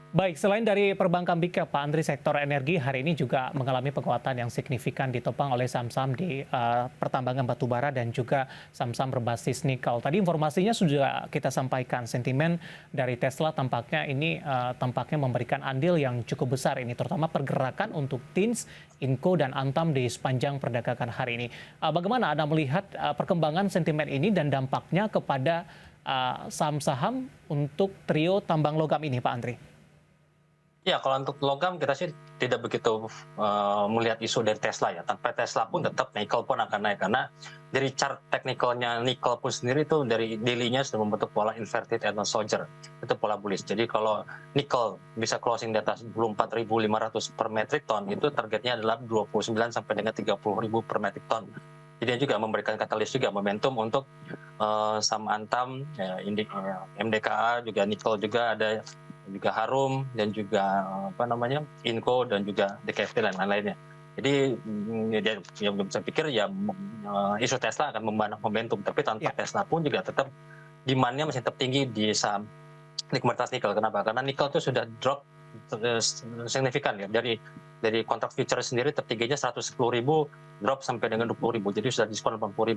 Baik, selain dari perbankan Big Cap, Pak Andri, sektor energi hari ini juga mengalami penguatan yang signifikan ditopang oleh saham-saham di pertambangan batubara dan juga saham-saham berbasis nikel. Tadi informasinya sudah kita sampaikan, sentimen dari Tesla tampaknya ini tampaknya memberikan andil yang cukup besar ini, terutama pergerakan untuk TINS, Inco, dan Antam di sepanjang perdagangan hari ini. Bagaimana Anda melihat perkembangan sentimen ini dan dampaknya kepada saham-saham untuk trio tambang logam ini, Pak Andri? Ya, kalau untuk logam kita sih tidak begitu melihat isu dari Tesla ya. Tanpa Tesla pun tetap nikel pun akan naik karena dari chart teknikalnya nikel pun sendiri itu dari daily-nya sudah membentuk pola inverted and soldier. Itu pola bullish. Jadi kalau nikel bisa closing di atas 24.500 per metric ton, itu targetnya adalah 29 sampai dengan 30.000 per metric ton. Jadi dia juga memberikan katalis juga momentum untuk saham Antam, ya, MDKA juga nikel juga ada juga Harum dan juga Inco dan juga DKFT dan lain-lainnya. Jadi ya saya pikir ya isu Tesla akan membantu momentum, tapi tanpa Tesla pun juga tetap demand-nya masih tetap tinggi di saham komoditas nikel. Kenapa? Karena nikel itu sudah drop signifikan ya dari kontrak future sendiri tertingginya 110.000 drop sampai dengan 20.000, jadi sudah diskon 80%.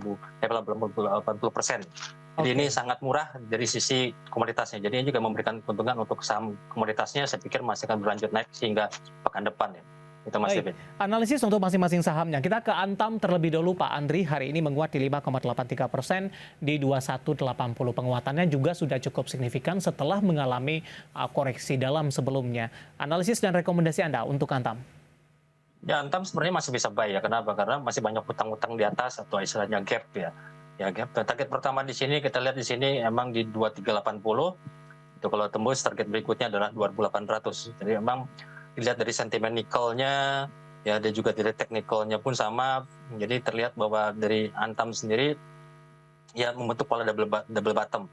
Jadi ini sangat murah dari sisi komoditasnya. Jadi ini juga memberikan keuntungan untuk saham komoditasnya. Saya pikir masih akan berlanjut naik hingga pekan depan ya. Itu Mas David. Analisis untuk masing-masing sahamnya. Kita ke Antam terlebih dahulu, Pak Andri. Hari ini menguat di 5,83% di 2180. Penguatannya juga sudah cukup signifikan setelah mengalami koreksi dalam sebelumnya. Analisis dan rekomendasi Anda untuk Antam? Ya, Antam sebenarnya masih bisa buy ya. Kenapa? Karena masih banyak hutang-hutang di atas atau istilahnya gap ya. Ya, gap. Target pertama di sini kita lihat di sini emang di 2380. Itu kalau tembus target berikutnya adalah 2800. Jadi emang dilihat dari sentimen nikelnya ya, dan juga dari teknikalnya pun sama. Jadi terlihat bahwa dari Antam sendiri ya membentuk pola double bottom.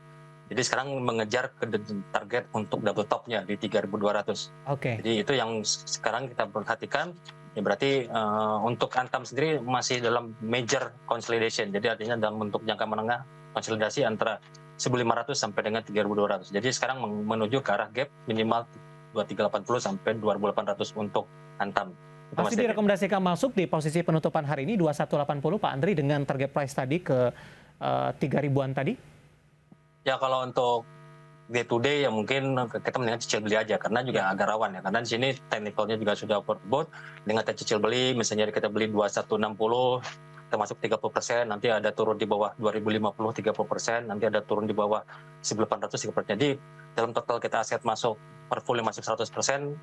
Jadi sekarang mengejar ke target untuk double topnya di 3.200. Jadi itu yang sekarang kita perhatikan. Ya berarti untuk Antam sendiri masih dalam major consolidation. Jadi artinya dalam bentuk jangka menengah konsolidasi antara 1.500 sampai dengan 3.200. Jadi sekarang menuju ke arah gap minimal 2380 sampai 2.800 untuk Antam. Masih direkomendasikan masuk di posisi penutupan hari ini 2180, Pak Andri, dengan target price tadi ke 3.000-an tadi? Ya kalau untuk day to day ya mungkin kita mendingan cicil beli aja karena juga agak rawan ya, karena di sini teknikalnya juga sudah overbought. Dengan kita cicil beli, misalnya kita beli 2160 termasuk 30%, nanti ada turun di bawah 2050 30%, nanti ada turun di bawah 1800 30%. Jadi dalam total kita aset masuk portfolio masuk 100%,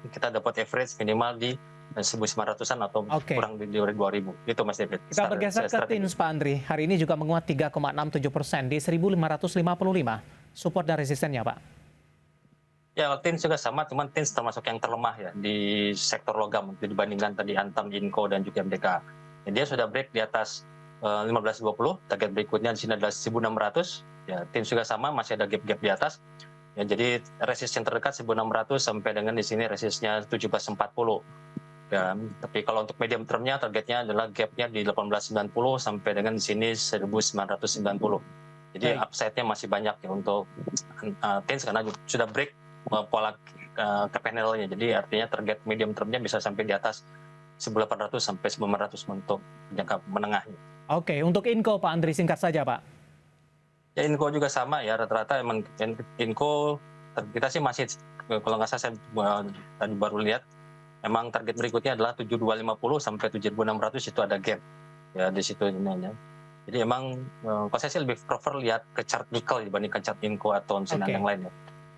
kita dapat average minimal di 1.900-an atau kurang di 2.000. Itu Mas David. Kita bergeser ke TINS, Pak Andri. Hari ini juga menguat 3,67% di 1.555. Support dan resistennya, Pak? Ya, TINS juga sama, cuman TINS termasuk yang terlemah ya di sektor logam dibandingkan tadi Antam, Inco, dan juga MDK. Ya, dia sudah break di atas 1520, target berikutnya di sini adalah 1.600. Ya, TINS juga sama, masih ada gap-gap di atas. Ya, jadi resisten terdekat 1.600 sampai dengan di sini resistnya 1740. Ya, tapi kalau untuk medium termnya targetnya adalah gapnya di 1890 sampai dengan di sini 1990. Jadi upside-nya masih banyak ya untuk TINS karena sudah break pola ke panelnya. Jadi artinya target medium termnya bisa sampai di atas 1.800 sampai 1.900 untuk jangka menengahnya. Oke, untuk Inco, Pak Andri, singkat saja, Pak. Ya, Inco juga sama ya, rata-rata emang Inco kita sih masih, kalau nggak salah saya tadi baru lihat, emang target berikutnya adalah 7.250 sampai 7.600, itu ada gap ya di situ ini ya. Jadi emang kalau saya sih lebih prefer lihat ke chart nikel dibandingkan chart Inco atau misalnya yang lainnya.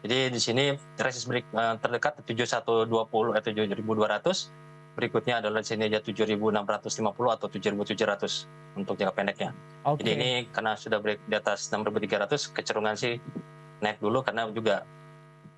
Jadi di sini resist terdekat 7.120 atau 7.200, berikutnya adalah di sini aja 7.650 atau 7.700 untuk jangka pendeknya. Jadi ini karena sudah break di atas 6.300, kecenderungan sih naik dulu karena juga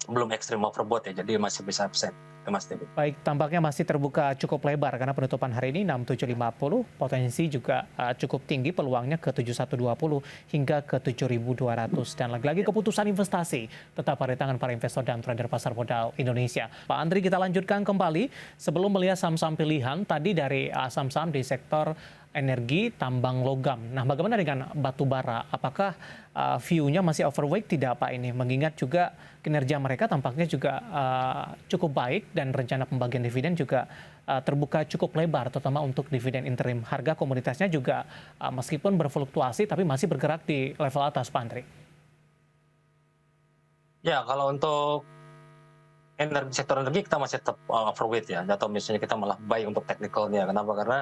belum ekstrim overbought ya, jadi masih bisa upside. Mas David. Baik, tampaknya masih terbuka cukup lebar karena penutupan hari ini 6750, potensi juga cukup tinggi peluangnya ke 7120 hingga ke 7200. Dan lagi-lagi keputusan investasi tetap pada tangan para investor dan trader pasar modal Indonesia. Pak Andri, kita lanjutkan kembali sebelum melihat saham-saham pilihan tadi dari saham-saham di sektor energi tambang logam. Nah, bagaimana dengan batu bara? Apakah view-nya masih overweight tidak Pak ini? Mengingat juga kinerja mereka tampaknya juga cukup baik dan rencana pembagian dividen juga terbuka cukup lebar, terutama untuk dividen interim. Harga komoditasnya juga meskipun berfluktuasi tapi masih bergerak di level atas, Pak Andri. Ya, kalau untuk sektor energi kita masih tetap overweight ya, atau misalnya kita malah buy untuk teknikalnya. Kenapa? Karena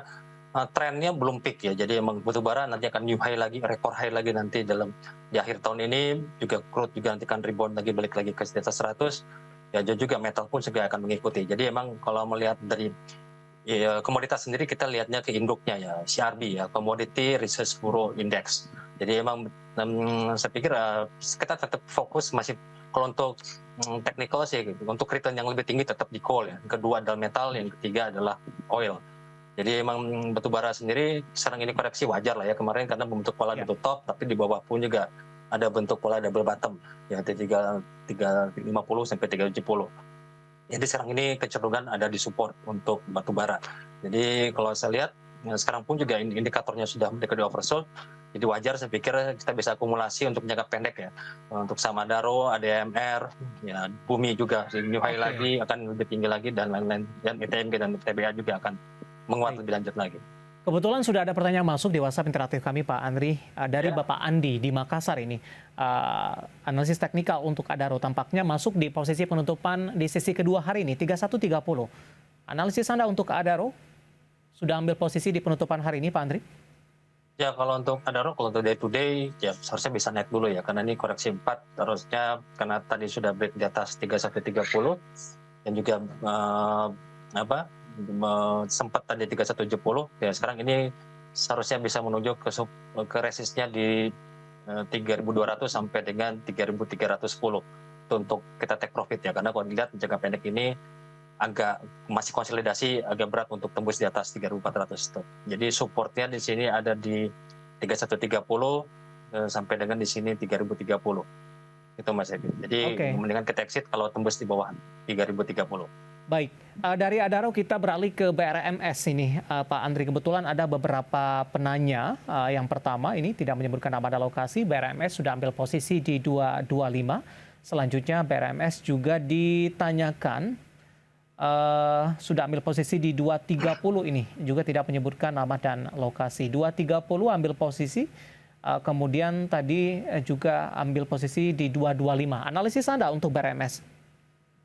trennya belum peak ya, jadi emang batubara nanti akan new high lagi, rekor high lagi nanti di akhir tahun ini, juga crude juga nanti akan rebound lagi, balik lagi ke di atas 100, ya juga metal pun juga akan mengikuti. Jadi emang kalau melihat dari komoditas sendiri, kita lihatnya ke induknya ya, CRB ya, Commodity Research Bureau Index. Jadi emang saya pikir kita tetap fokus masih, kalau untuk technical sih, untuk return yang lebih tinggi tetap di coal ya. Yang kedua adalah metal, yang ketiga adalah oil. Jadi emang batubara sendiri sekarang ini koreksi wajar lah ya, kemarin karena membentuk pola double top, tapi di bawah pun juga ada bentuk pola double bottom ya, 350 sampai 370. Jadi sekarang ini kecenderungan ada di support untuk batubara. Jadi kalau saya lihat sekarang pun juga indikatornya sudah mendekati oversold. Jadi wajar saya pikir kita bisa akumulasi untuk jangka pendek ya. Untuk Samadaro, ADMR, ya Bumi juga new high lagi, akan lebih tinggi lagi, dan lain-lain, dan ITMG dan TBA juga akan menguat lebih lanjut lagi. Kebetulan sudah ada pertanyaan masuk di WhatsApp interaktif kami, Pak Andri, dari Bapak Andi di Makassar ini. Analisis teknikal untuk Adaro tampaknya masuk di posisi penutupan di sesi kedua hari ini, 31.30. Analisis Anda untuk Adaro sudah ambil posisi di penutupan hari ini, Pak Andri? Ya, kalau untuk Adaro, kalau untuk day to day, ya seharusnya bisa naik dulu ya, karena ini koreksi 4, harusnya karena tadi sudah break di atas 31.30, dan juga sempat tadi 3170 ya, sekarang ini seharusnya bisa menuju ke resistnya di 3.200 sampai dengan 3.310 itu untuk kita take profit ya, karena kalau dilihat jangka pendek ini agak masih konsolidasi, agak berat untuk tembus di atas 3.400 itu. Jadi supportnya di sini ada di 3130 sampai dengan di sini 3030 itu Mas Ebi. Jadi mendingan kita exit kalau tembus di bawah 3030. Baik, dari Adaro kita beralih ke BRMS ini, Pak Andri. Kebetulan ada beberapa penanya. Yang pertama ini tidak menyebutkan nama dan lokasi. BRMS sudah ambil posisi di 225. Selanjutnya BRMS juga ditanyakan sudah ambil posisi di 230 ini. Juga tidak menyebutkan nama dan lokasi. 230 ambil posisi. Kemudian tadi juga ambil posisi di 225. Analisis Anda untuk BRMS?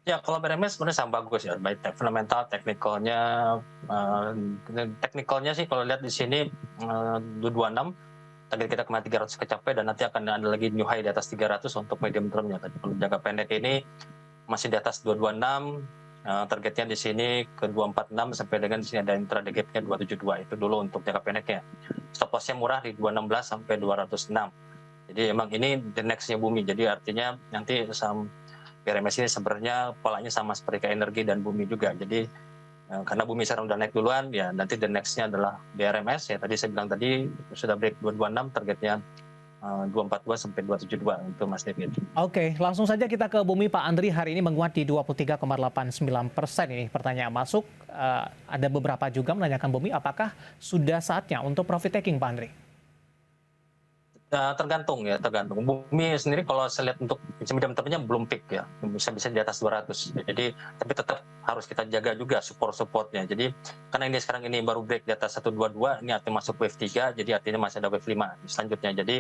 Ya, kalau BRMS sebenarnya sama bagus ya, baik fundamental, teknikalnya sih kalau lihat di sini 226, target kita kemarin 300 kecapai, dan nanti akan ada lagi new high di atas 300 untuk medium termnya. Tapi kalau jangka pendek ini masih di atas 226, targetnya di sini ke 246 sampai dengan di sini ada intraday gap-nya 272, itu dulu untuk jangka pendeknya. Stop loss-nya murah di 216 sampai 206. Jadi emang ini the next-nya Bumi. Jadi artinya nanti BRMS ini sebenarnya polanya sama seperti kayak energi dan Bumi juga. Jadi karena Bumi sekarang udah naik duluan, ya nanti the next-nya adalah BRMS. Ya tadi saya bilang tadi sudah break 226, targetnya 242 sampai 272 untuk Mas David. Oke, langsung saja kita ke Bumi, Pak Andri. Hari ini menguat di 23,89% ini. Pertanyaan masuk, ada beberapa juga menanyakan Bumi, apakah sudah saatnya untuk profit taking, Pak Andri? Tergantung. Bumi sendiri kalau saya lihat untuk medium termnya belum peak ya, bisa di atas 200. Jadi tapi tetap harus kita jaga juga supportnya. Jadi karena ini sekarang ini baru break di atas 122, ini artinya masuk wave 3, jadi artinya masih ada wave 5 selanjutnya. Jadi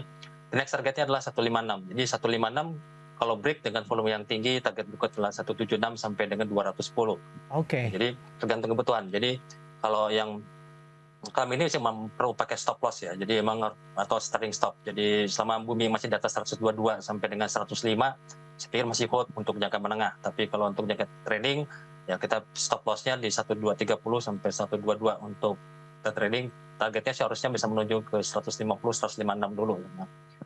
the next targetnya adalah 156. Jadi 156 kalau break dengan volume yang tinggi, target berikut adalah 176 sampai dengan 210. Jadi tergantung kebutuhan. Jadi kalau yang kami ini memang perlu pakai stop loss ya, jadi emang atau starting stop. Jadi selama Bumi masih di atas 122 sampai dengan 105, saya pikir masih hold untuk jangka menengah. Tapi kalau untuk jangka trading, ya kita stop lossnya di 1230 sampai 122 untuk kita trading. Targetnya seharusnya bisa menuju ke 150, 156 dulu.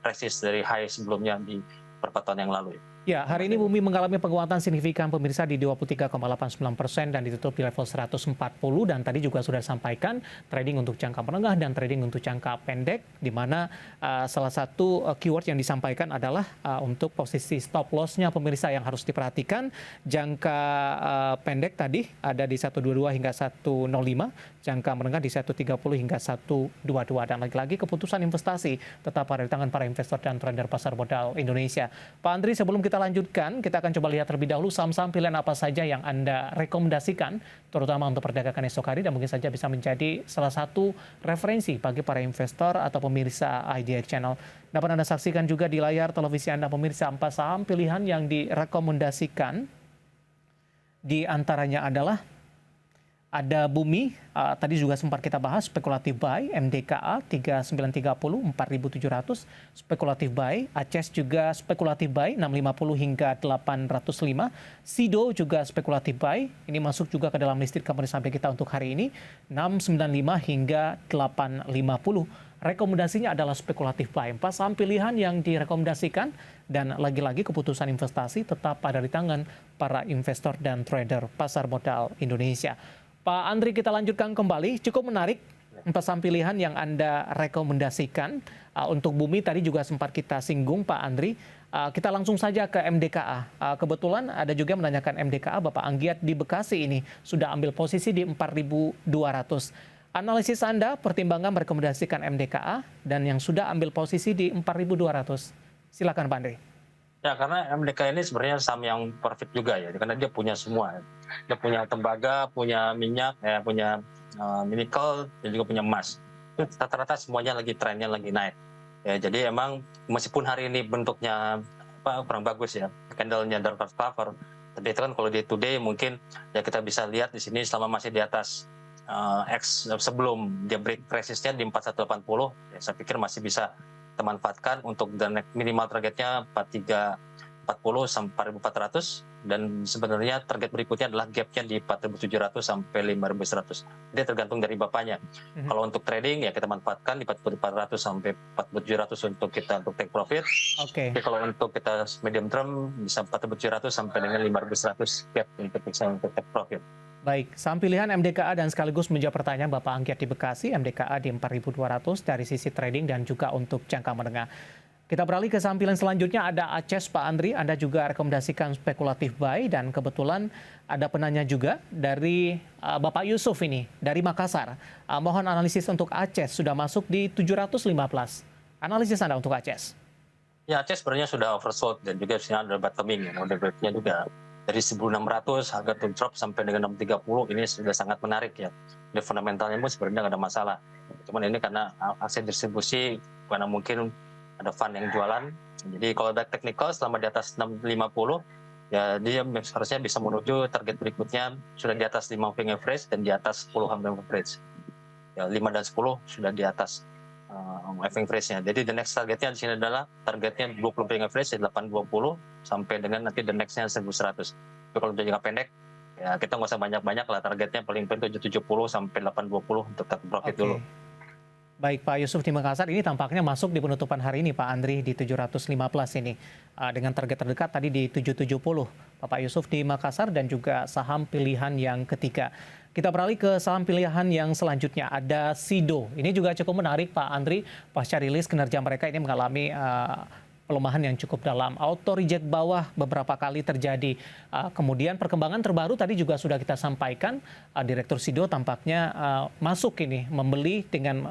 Resist dari high sebelumnya di beberapa tahun yang lalu. Ya, hari ini bumi mengalami penguatan signifikan pemirsa di 23,89% dan ditutup di level 140 dan tadi juga sudah disampaikan trading untuk jangka menengah dan trading untuk jangka pendek di mana salah satu keyword yang disampaikan adalah untuk posisi stop loss-nya pemirsa yang harus diperhatikan. Jangka pendek tadi ada di 122 hingga 105, jangka menengah di 130 hingga 122 dan lagi-lagi keputusan investasi tetap ada di tangan para investor dan trader pasar modal Indonesia. Pak Andri, sebelum kita lanjutkan, kita akan coba lihat terlebih dahulu saham-saham pilihan apa saja yang Anda rekomendasikan, terutama untuk perdagangan esok hari, dan mungkin saja bisa menjadi salah satu referensi bagi para investor atau pemirsa IDX Channel. Dapat Anda saksikan juga di layar televisi Anda pemirsa 4 saham pilihan yang direkomendasikan. Di antaranya adalah ada Bumi, tadi juga sempat kita bahas, spekulatif buy, MDKA 3930, 4700, spekulatif buy, ACES juga spekulatif buy, 650 hingga 805, SIDO juga spekulatif buy, ini masuk juga ke dalam listed company sampai kita untuk hari ini, 695 hingga 850. Rekomendasinya adalah spekulatif buy. 4 saham pilihan yang direkomendasikan dan lagi-lagi keputusan investasi tetap ada di tangan para investor dan trader pasar modal Indonesia. Pak Andri, kita lanjutkan kembali. Cukup menarik 4 saham pilihan yang Anda rekomendasikan. Untuk Bumi tadi juga sempat kita singgung, Pak Andri. Kita langsung saja ke MDKA. Kebetulan ada juga yang menanyakan MDKA, Bapak Anggiat di Bekasi ini sudah ambil posisi di 4.200. Analisis Anda, pertimbangan merekomendasikan MDKA dan yang sudah ambil posisi di 4.200. Silakan Pak Andri. Ya, karena MDK ini sebenarnya saham yang perfect juga ya, karena dia punya semua. Dia punya tembaga, punya minyak, ya, punya nikel, dan juga punya emas. Itu rata-rata semuanya lagi trennya lagi naik. Ya, jadi emang meskipun hari ini bentuknya kurang bagus ya, candle-nya dark cover, tapi itu kan kalau day to day mungkin ya kita bisa lihat di sini selama masih di atas X sebelum dia break resistnya di 4180, ya, saya pikir masih bisa manfaatkan untuk minimal targetnya 4340 sampai 4400 dan sebenarnya target berikutnya adalah gapnya di 4700 sampai 5100. Jadi tergantung dari bapaknya. Kalau untuk trading ya kita manfaatkan di 4400 sampai 4700 untuk kita untuk take profit. Tapi kalau untuk kita medium term bisa 4700 sampai dengan 5100 gap untuk bisa untuk take profit. Baik, saham pilihan MDKA dan sekaligus menjawab pertanyaan Bapak Anggiat di Bekasi, MDKA di 4.200 dari sisi trading dan juga untuk jangka menengah. Kita beralih ke saham pilihan selanjutnya, ada ACES, Pak Andri. Anda juga rekomendasikan spekulatif buy dan kebetulan ada penanya juga dari Bapak Yusuf ini, dari Makassar. Mohon analisis untuk ACES, sudah masuk di 715. Analisis Anda untuk ACES. Ya, ACES sebenarnya sudah oversold dan juga ada bottoming, order break-nya juga. Dari 1.600 harga to drop sampai dengan 630 ini sudah sangat menarik ya. Di fundamentalnya pun sebenarnya nggak ada masalah. Cuman ini karena aksi distribusi karena mungkin ada fund yang jualan. Jadi kalau ada technical selama di atas 650 ya dia harusnya bisa menuju target berikutnya sudah di atas 5 moving average dan di atas 10 moving average. Ya 5 dan 10 sudah di atas moving average-nya. Jadi the next targetnya di sini adalah targetnya 20 moving average di 820 sampai dengan nanti the next-nya 1100. Tapi kalau jangka pendek ya kita nggak usah banyak-banyak lah, targetnya paling penting 770 sampai 820 untuk take profit dulu. Baik Pak Yusuf di Makassar, ini tampaknya masuk di penutupan hari ini Pak Andri di 715 ini. Dengan target terdekat tadi di 770. Bapak Yusuf di Makassar dan juga saham pilihan yang ketiga. Kita beralih ke saham pilihan yang selanjutnya, ada SIDO. Ini juga cukup menarik Pak Andri, pasca rilis kinerja mereka ini mengalami pelemahan yang cukup dalam. Auto reject bawah beberapa kali terjadi. Kemudian perkembangan terbaru tadi juga sudah kita sampaikan, Direktur SIDO tampaknya masuk ini, membeli dengan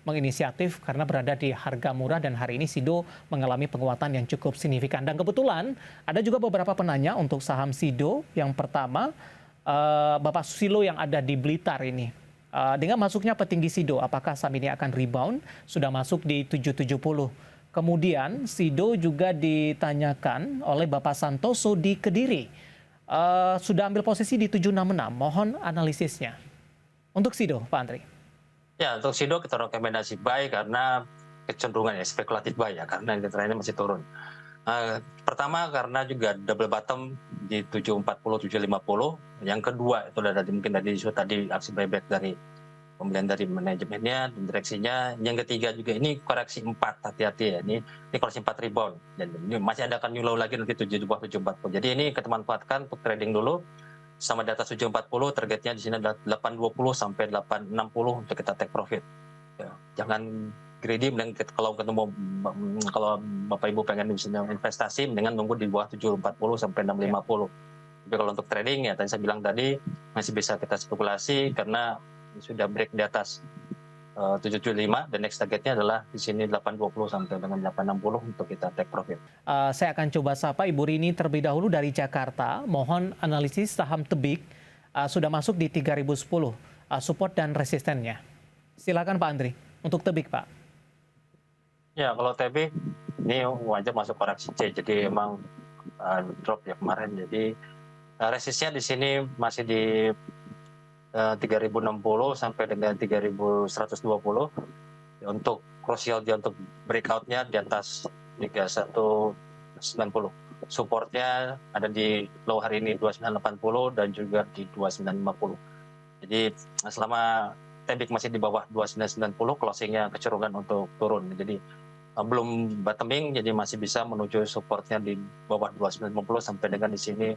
menginisiatif karena berada di harga murah dan hari ini SIDO mengalami penguatan yang cukup signifikan. Dan kebetulan ada juga beberapa penanya untuk saham SIDO. Yang pertama, Bapak Susilo yang ada di Blitar ini. Dengan masuknya petinggi SIDO, apakah saham ini akan rebound? Sudah masuk di 770. Kemudian SIDO juga ditanyakan oleh Bapak Santoso di Kediri. Sudah ambil posisi di 766. Mohon analisisnya. Untuk SIDO, Pak Andri. Ya, untuk SIDO kita rekomendasi buy karena kecenderungan ya spekulatif buy ya, karena trennya masih turun. Pertama karena juga double bottom di 740 750. Yang kedua itu ada mungkin dari isu tadi aksi buyback dari pembelian dari manajemennya dan direksinya. Yang ketiga juga ini koreksi 4, hati-hati ya. Ini koreksi 4 rebound. Dan ini masih ada akan new low lagi nanti di bawah 740. Jadi ini kita manfaatkan untuk trading dulu. Sama di atas 740, targetnya di sini adalah 820 sampai 860 untuk kita take profit. Ya, jangan greedy, kalau Bapak Ibu pengen investasi, mendingan nunggu di bawah 740 sampai 650. Tapi kalau untuk trading ya tadi saya bilang tadi masih bisa kita spekulasi karena sudah break di atas 775 dan next targetnya adalah di sini 820 sampai dengan 860 untuk kita take profit. Saya akan coba sapa Ibu Rini terlebih dahulu dari Jakarta. Mohon analisis saham Tebik sudah masuk di 3010 support dan resistennya. Silakan Pak Andri untuk Tebik, Pak. Ya, kalau TB ini wajar masuk koreksi C, jadi emang drop ya kemarin. Jadi resistnya di sini masih di 3060 sampai dengan 3120. Untuk krusial dia untuk breakoutnya di atas 3190. Supportnya ada di low hari ini 2980 dan juga di 2950. Jadi selama Tebik masih di bawah 2990, closingnya kecenderungan untuk turun. Jadi belum bottoming, jadi masih bisa menuju supportnya di bawah 2950 sampai dengan di sini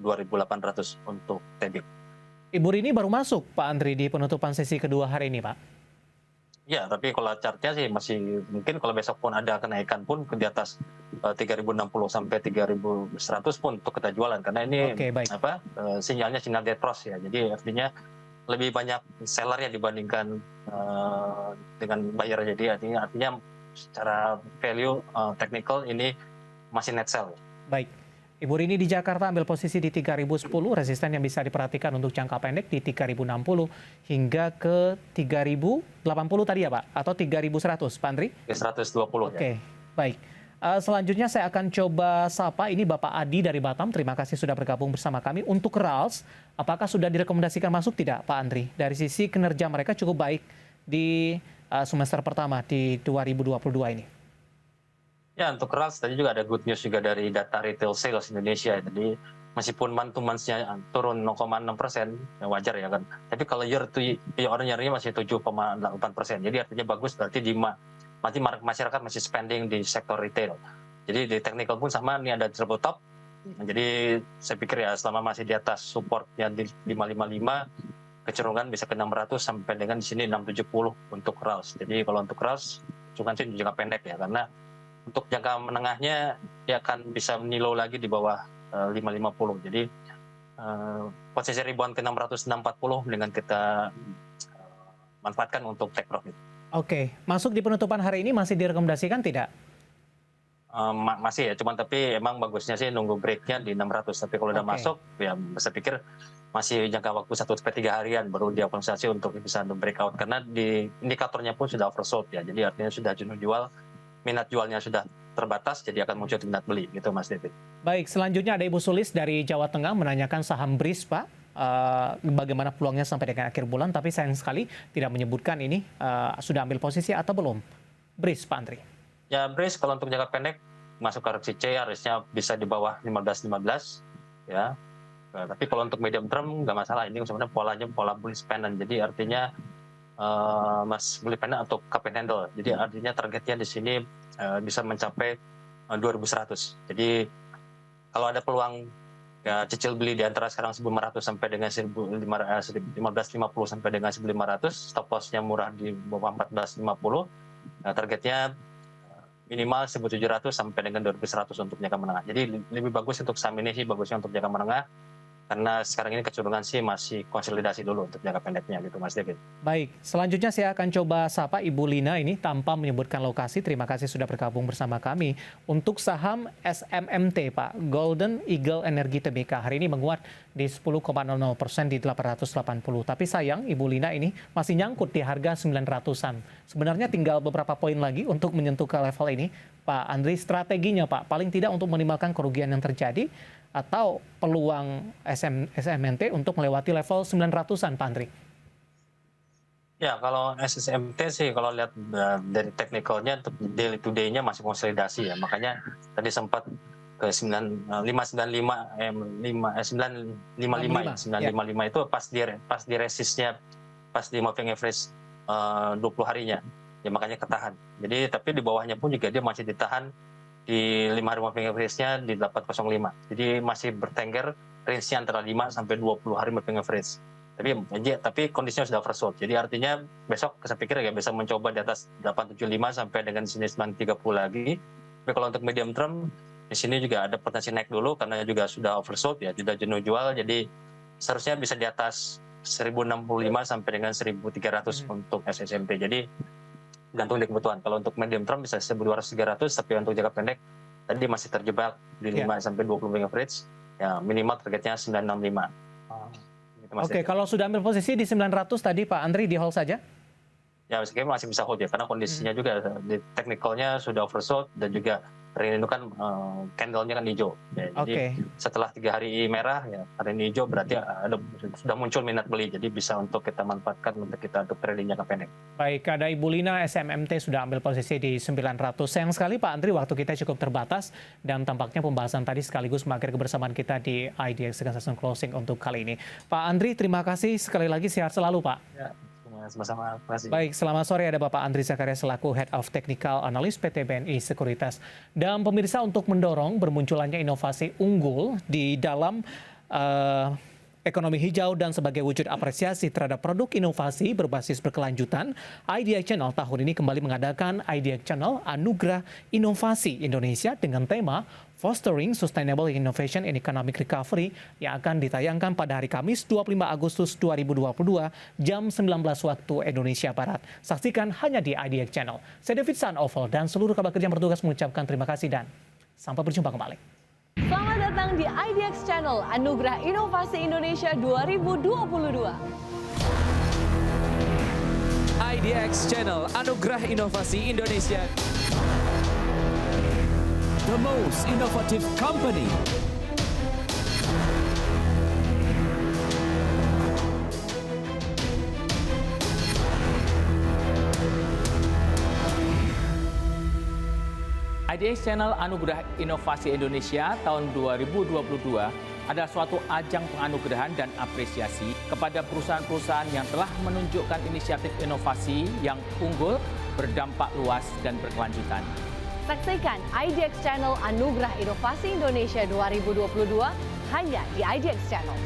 2800 untuk Tebik. Ibu Rini baru masuk Pak Andri di penutupan sesi kedua hari ini, Pak. Ya, tapi kalau chartnya sih masih mungkin kalau besok pun ada kenaikan pun di atas 3060 sampai 3100 pun untuk kita jualan karena ini sinyalnya sinyal dead cross ya. Jadi artinya lebih banyak sellernya dibandingkan dengan buyer. Jadi artinya secara value technical ini masih net sell. Baik. Ibu Rini di Jakarta ambil posisi di 3010, resisten yang bisa diperhatikan untuk jangka pendek di 3060 hingga ke 3080 tadi ya Pak? Atau 3100 Pak Andri? 120 ya. Oke, baik. Selanjutnya saya akan coba sapa, ini Bapak Adi dari Batam, terima kasih sudah bergabung bersama kami. Untuk RALS, apakah sudah direkomendasikan masuk tidak Pak Andri? Dari sisi kinerja mereka cukup baik di semester pertama di 2022 ini. Ya, untuk RALS tadi juga ada good news juga dari data retail sales Indonesia. Jadi meskipun month to month-nya turun 0,6%, ya wajar ya kan. Tapi kalau year on year-nya masih 7,8%. Jadi artinya bagus, berarti masyarakat masih spending di sektor retail. Jadi di technical pun sama, ini ada triple top. Jadi saya pikir ya selama masih di atas supportnya di 555, kecenderungan bisa ke 600 sampai dengan di sini 670 untuk RALS. Jadi kalau untuk RALS, cuman sih jangka pendek ya, karena untuk jangka menengahnya dia akan bisa menilo lagi di bawah 550. Jadi posisi rebound ke 600 640 dengan kita manfaatkan untuk take profit. Oke, masuk di penutupan hari ini masih direkomendasikan tidak? Masih ya, cuman tapi emang bagusnya sih nunggu breaknya di 600. Tapi kalau udah masuk, ya saya pikir masih jangka waktu 1-3 harian baru dia konsentrasi untuk bisa breakout. Karena di indikatornya pun sudah oversold ya, jadi artinya sudah jenuh jual. Minat jualnya sudah terbatas, jadi akan muncul minat beli, gitu Mas David. Baik, selanjutnya ada Ibu Sulis dari Jawa Tengah menanyakan saham BRIS, Pak. Bagaimana peluangnya sampai dengan akhir bulan, tapi sayang sekali tidak menyebutkan ini sudah ambil posisi atau belum. BRIS, Pak Andri. Ya, BRIS kalau untuk jangka pendek, masuk koreksi C, harusnya bisa di bawah 15-15. Ya. Tapi kalau untuk medium term, nggak masalah. Ini sebenarnya polanya pola bullish pendant, jadi artinya bullish pendant atau cup and handle. Jadi artinya targetnya di sini bisa mencapai 2100. Jadi kalau ada peluang ya, cicil beli di antara sekarang 1500 sampai dengan 1550 sampai dengan 1500, stop loss-nya murah di bawah 1450. Targetnya minimal 1700 sampai dengan 2100 untuk jangka menengah. Jadi lebih bagus untuk saham ini sih bagusnya untuk jangka menengah. Karena sekarang ini kecenderungan sih masih konsolidasi dulu untuk jangka pendeknya gitu Mas David. Baik, selanjutnya saya akan coba sapa Ibu Lina ini tanpa menyebutkan lokasi. Terima kasih sudah bergabung bersama kami. Untuk saham SMMT Pak, Golden Eagle Energy Tbk hari ini menguat di 10,00% di 880. Tapi sayang Ibu Lina ini masih nyangkut di harga 900-an. Sebenarnya tinggal beberapa poin lagi untuk menyentuh ke level ini. Pak Andri, strateginya Pak, paling tidak untuk minimalkan kerugian yang terjadi atau peluang SMNT untuk melewati level 900-an, Pak Andri? Ya, kalau SMT sih kalau lihat dari technicalnya untuk daily to day-nya masih konsolidasi ya. Makanya tadi sempat ke 955 itu pas di resistnya pas di moving average 20 harinya. Ya makanya ketahan. Jadi tapi di bawahnya pun juga dia masih ditahan di 5 hari moving average-nya di 805. Jadi masih bertengger range-nya antara 5 sampai 20 hari moving average. Tapi kondisinya sudah oversold. Jadi artinya besok saya pikir ya bisa mencoba di atas 875 sampai dengan sini 930 lagi. Tapi kalau untuk medium term di sini juga ada potensi naik dulu karena juga sudah oversold ya, tidak jenuh jual. Jadi seharusnya bisa di atas 1065 sampai dengan 1300 untuk SSMP. Jadi gantung di kebutuhan. Kalau untuk medium term bisa 1200-300, tapi untuk jangka pendek tadi masih terjebak di 5 sampai 20 moving average. Ya minimal targetnya 965. Oke, kalau sudah ambil posisi di 900 tadi Pak Andri di hold saja? Ya meskipun masih bisa hold ya, karena kondisinya juga di technicalnya sudah oversold dan juga hari ini kan candle-nya kan hijau. Ya, jadi setelah 3 hari merah ya hari ini hijau berarti sudah muncul minat beli, jadi bisa untuk kita manfaatkan untuk kita untuk trading jangka pendek. Baik, ada Ibu Lina SMMT sudah ambil posisi di 900. Sayang sekali Pak Andri, waktu kita cukup terbatas dan tampaknya pembahasan tadi sekaligus mengakhiri kebersamaan kita di IDX dengan session closing untuk kali ini. Pak Andri, terima kasih sekali lagi, sehat selalu Pak. Ya. Sama-sama, terima kasih. Baik, selamat sore, ada Bapak Andri Zakaria selaku Head of Technical Analyst PT BNI Sekuritas. Dan pemirsa, untuk mendorong bermunculannya inovasi unggul di dalam ekonomi hijau dan sebagai wujud apresiasi terhadap produk inovasi berbasis berkelanjutan, IDX Channel tahun ini kembali mengadakan IDX Channel Anugerah Inovasi Indonesia dengan tema Fostering Sustainable Innovation in Economic Recovery yang akan ditayangkan pada hari Kamis 25 Agustus 2022 jam 19 waktu Indonesia Barat. Saksikan hanya di IDX Channel. Saya David Sanoval dan seluruh kabar kerja yang bertugas mengucapkan terima kasih dan sampai berjumpa kembali. Selamat datang di IDX Channel Anugerah Inovasi Indonesia 2022. IDX Channel Anugerah Inovasi Indonesia. The most innovative company. IDX Channel Anugerah Inovasi Indonesia tahun 2022 adalah suatu ajang penganugerahan dan apresiasi kepada perusahaan-perusahaan yang telah menunjukkan inisiatif inovasi yang unggul, berdampak luas, dan berkelanjutan. Saksikan IDX Channel Anugerah Inovasi Indonesia 2022 hanya di IDX Channel.